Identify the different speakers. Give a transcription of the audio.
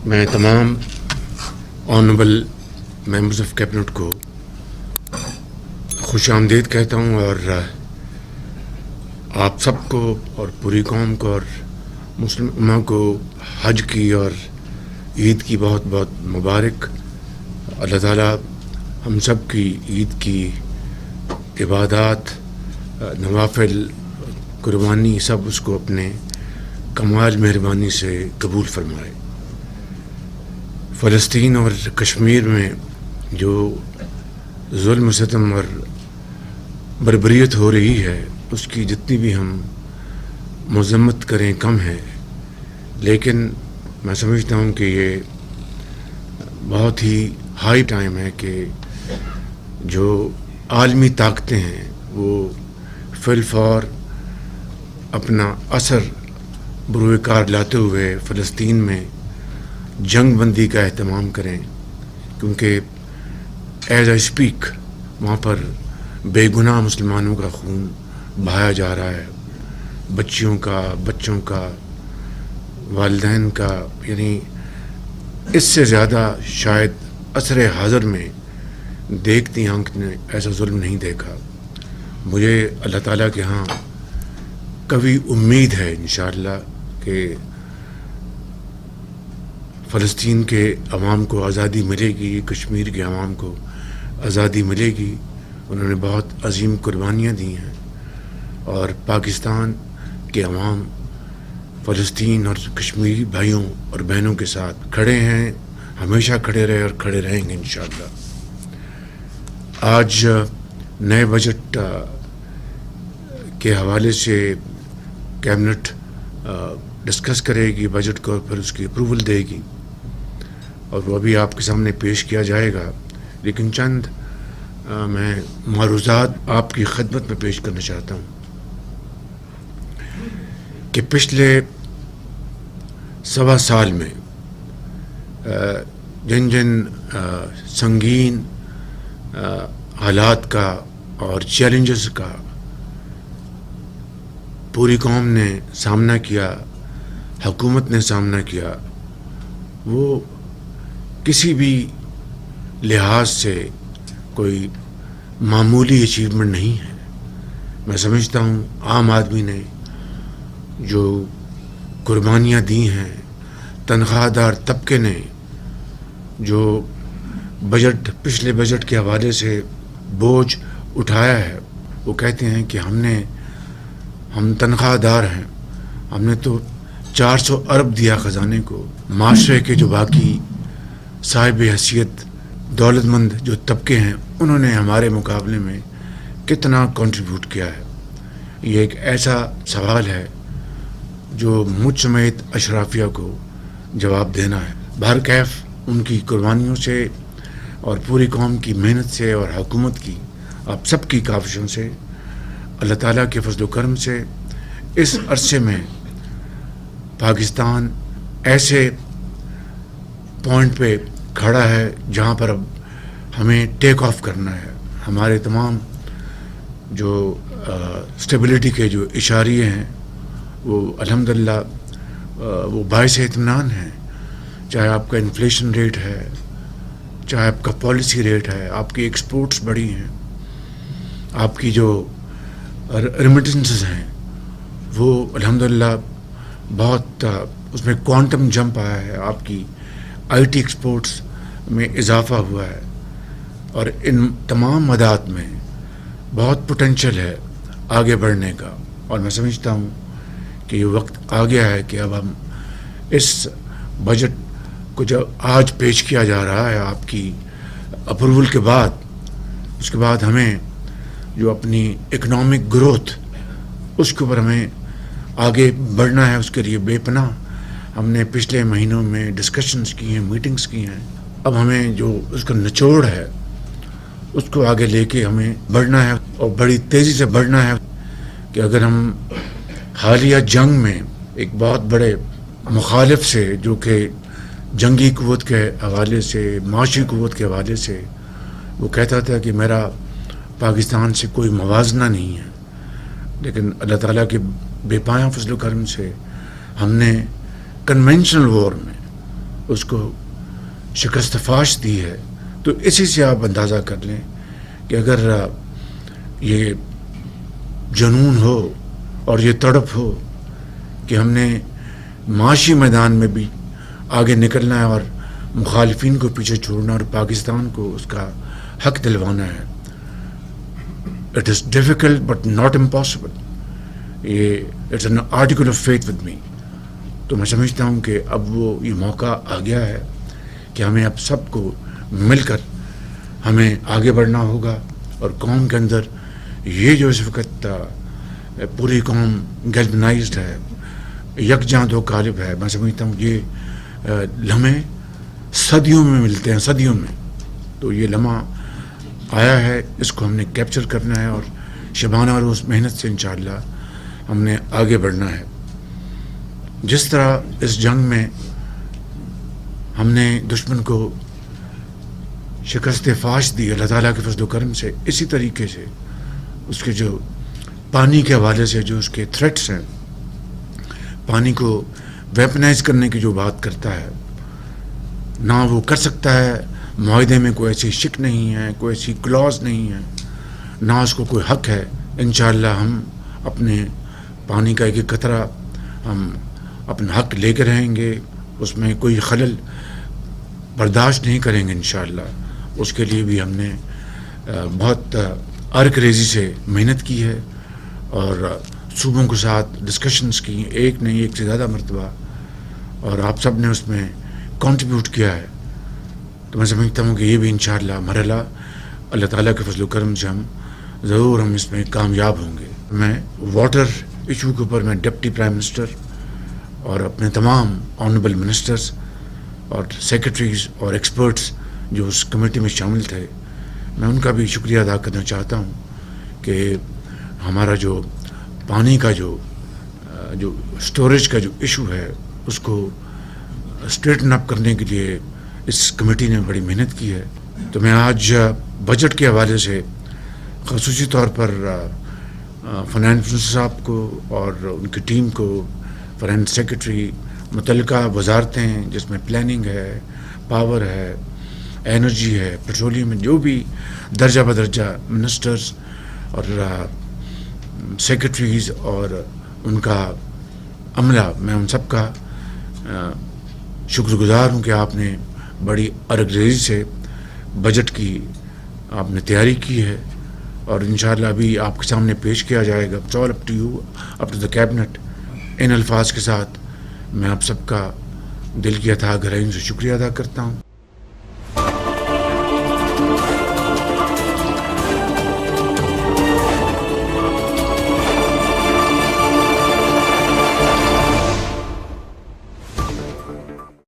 Speaker 1: میں تمام honourable members of cabinet کو خوش آمدید کہتا ہوں، اور آپ سب کو اور پوری قوم کو اور مسلم امہ کو حج کی اور عید کی بہت بہت مبارک۔ اللہ تعالیٰ ہم سب کی عید کی عبادات، نوافل، قربانی سب اس کو اپنے کمال مہربانی سے قبول فرمائے۔ فلسطین اور کشمیر میں جو ظلم و ستم اور بربریت ہو رہی ہے، اس کی جتنی بھی ہم مذمت کریں کم ہے، لیکن میں سمجھتا ہوں کہ یہ بہت ہی ہائی ٹائم ہے کہ جو عالمی طاقتیں ہیں وہ فی الفور اپنا اثر بروئے کار لاتے ہوئے فلسطین میں جنگ بندی کا اہتمام کریں، کیونکہ ایز اے اسپیک وہاں پر بے گناہ مسلمانوں کا خون بہایا جا رہا ہے، بچوں کا، والدین کا، یعنی اس سے زیادہ شاید عصر حاضر میں دیکھتی آنکھ نے ایسا ظلم نہیں دیکھا۔ مجھے اللہ تعالیٰ کے ہاں کبھی امید ہے انشاءاللہ کہ فلسطین کے عوام کو آزادی ملے گی، کشمیر کے عوام کو آزادی ملے گی۔ انہوں نے بہت عظیم قربانیاں دی ہیں، اور پاکستان کے عوام فلسطین اور کشمیری بھائیوں اور بہنوں کے ساتھ کھڑے ہیں، ہمیشہ کھڑے رہے اور کھڑے رہیں گے انشاءاللہ۔ آج نئے بجٹ کے حوالے سے کیبنٹ ڈسکس کرے گی بجٹ کو، پھر اس کی اپروول دے گی، اور وہ ابھی آپ کے سامنے پیش کیا جائے گا، لیکن چند میں معروضات آپ کی خدمت میں پیش کرنا چاہتا ہوں کہ پچھلے 1.25 سال میں جن سنگین حالات کا اور چیلنجز کا پوری قوم نے سامنا کیا، حکومت نے سامنا کیا، وہ کسی بھی لحاظ سے کوئی معمولی اچیومنٹ نہیں ہے۔ میں سمجھتا ہوں عام آدمی نے جو قربانیاں دی ہیں، تنخواہ دار طبقے نے جو پچھلے بجٹ کے حوالے سے بوجھ اٹھایا ہے، وہ کہتے ہیں کہ ہم تنخواہ دار ہیں، ہم نے تو 400 ارب دیا خزانے کو، معاشرے کے جو باقی صاحب حیثیت دولت مند جو طبقے ہیں انہوں نے ہمارے مقابلے میں کتنا کنٹریبیوٹ کیا ہے۔ یہ ایک ایسا سوال ہے جو مجھ سمیت اشرافیہ کو جواب دینا ہے۔ بہرکیف ان کی قربانیوں سے اور پوری قوم کی محنت سے اور حکومت کی آپ سب کی کاوشوں سے، اللہ تعالیٰ کے فضل و کرم سے اس عرصے میں پاکستان ایسے پوائنٹ پہ کھڑا ہے جہاں پر اب ہمیں ٹیک آف کرنا ہے۔ ہمارے تمام جو اسٹیبلٹی کے جو اشاریے ہیں وہ الحمدللہ وہ باعث اطمینان ہیں، چاہے آپ کا انفلیشن ریٹ ہے، چاہے آپ کا پالیسی ریٹ ہے، آپ کی ایکسپورٹس بڑی ہیں، آپ کی جو ریمیٹنسز ہیں وہ الحمدللہ بہت اس میں کوانٹم جمپ آیا ہے، آپ کی آئی ٹی ایکسپورٹس میں اضافہ ہوا ہے، اور ان تمام مدات میں بہت پوٹینشل ہے آگے بڑھنے کا، اور میں سمجھتا ہوں کہ یہ وقت آ گیا ہے کہ اب ہم اس بجٹ کو جو آج پیش کیا جا رہا ہے آپ کی اپروول کے بعد، اس کے بعد ہمیں جو اپنی اکنامک گروتھ اس کے اوپر ہمیں آگے بڑھنا ہے، اس کے لیے بے پناہ ہم نے پچھلے مہینوں میں ڈسکشنز کی ہیں، میٹنگز کی ہیں، اب ہمیں جو اس کا نچوڑ ہے اس کو آگے لے کے ہمیں بڑھنا ہے، اور بڑی تیزی سے بڑھنا ہے کہ اگر ہم حالیہ جنگ میں ایک بہت بڑے مخالف سے جو کہ جنگی قوت کے حوالے سے، معاشی قوت کے حوالے سے وہ کہتا تھا کہ میرا پاکستان سے کوئی موازنہ نہیں ہے، لیکن اللہ تعالیٰ کے بے پایہ فضل و کرم سے ہم نے کنونشنل وار میں اس کو شکست فاش دی ہے، تو اسی سے آپ اندازہ کر لیں کہ اگر یہ جنون ہو اور یہ تڑپ ہو کہ ہم نے معاشی میدان میں بھی آگے نکلنا ہے اور مخالفین کو پیچھے چھوڑنا اور پاکستان کو اس کا حق دلوانا ہے. It is difficult but not impossible. یہ it's an article of faith with me. تو میں سمجھتا ہوں کہ اب یہ موقع آ گیا ہے کہ ہمیں اب سب کو مل کر ہمیں آگے بڑھنا ہوگا، اور قوم کے اندر یہ جو اس وقت پوری قوم گیلبنائزڈ ہے، یکجاں دو قالب ہے، میں سمجھتا ہوں یہ لمحے صدیوں میں ملتے ہیں، صدیوں میں. تو یہ لمحہ آیا ہے، اس کو ہم نے کیپچر کرنا ہے اور شبانہ روز محنت سے انشاءاللہ ہم نے آگے بڑھنا ہے. جس طرح اس جنگ میں ہم نے دشمن کو شکست فاش دی اللہ تعالیٰ کے فضل و کرم سے، اسی طریقے سے اس کے جو پانی کے حوالے سے جو اس کے تھریٹس ہیں، پانی کو ویپنائز کرنے کی جو بات کرتا ہے، نہ وہ کر سکتا ہے. معاہدے میں کوئی ایسی شک نہیں ہے، کوئی ایسی کلاز نہیں ہے، نہ اس کو کوئی حق ہے. انشاءاللہ ہم اپنے پانی کا ایک قطرہ ہم اپنا حق لے کے رہیں گے، اس میں کوئی خلل برداشت نہیں کریں گے انشاءاللہ. اس کے لیے بھی ہم نے بہت ارک ریزی سے محنت کی ہے اور صوبوں کے ساتھ ڈسکشنز کی، ایک نہیں ایک سے زیادہ مرتبہ، اور آپ سب نے اس میں کنٹریبیوٹ کیا ہے. تو میں سمجھتا ہوں کہ یہ بھی انشاءاللہ مرحلہ اللہ تعالیٰ کے فضل و کرم سے ہم اس میں کامیاب ہوں گے. میں واٹر ایشو کے اوپر میں ڈپٹی پرائم منسٹر اور اپنے تمام آنریبل منسٹرز اور سیکرٹریز اور ایکسپرٹس جو اس کمیٹی میں شامل تھے، میں ان کا بھی شکریہ ادا کرنا چاہتا ہوں کہ ہمارا جو پانی کا جو اسٹوریج کا جو ایشو ہے اس کو اسٹریٹن اپ کرنے کے لیے اس کمیٹی نے بڑی محنت کی ہے. تو میں آج بجٹ کے حوالے سے خصوصی طور پر فائنانس منسٹر صاحب کو اور ان کی ٹیم کو، فائنانس سیکرٹری، متعلقہ وزارتیں جس میں پلاننگ ہے، پاور ہے، انرجی ہے، پیٹرولیم، جو بھی درجہ بدرجہ منسٹرز اور سیکرٹریز اور ان کا عملہ، میں ان سب کا شکر گزار ہوں کہ آپ نے بڑی ارگریزی سے بجٹ کی آپ نے تیاری کی ہے، اور انشاءاللہ ابھی آپ کے سامنے پیش کیا جائے گا. It's all up to you, up to the cabinet. ان الفاظ کے ساتھ میں آپ سب کا دل کی اتھاہ گہرائیوں سے شکریہ ادا کرتا ہوں.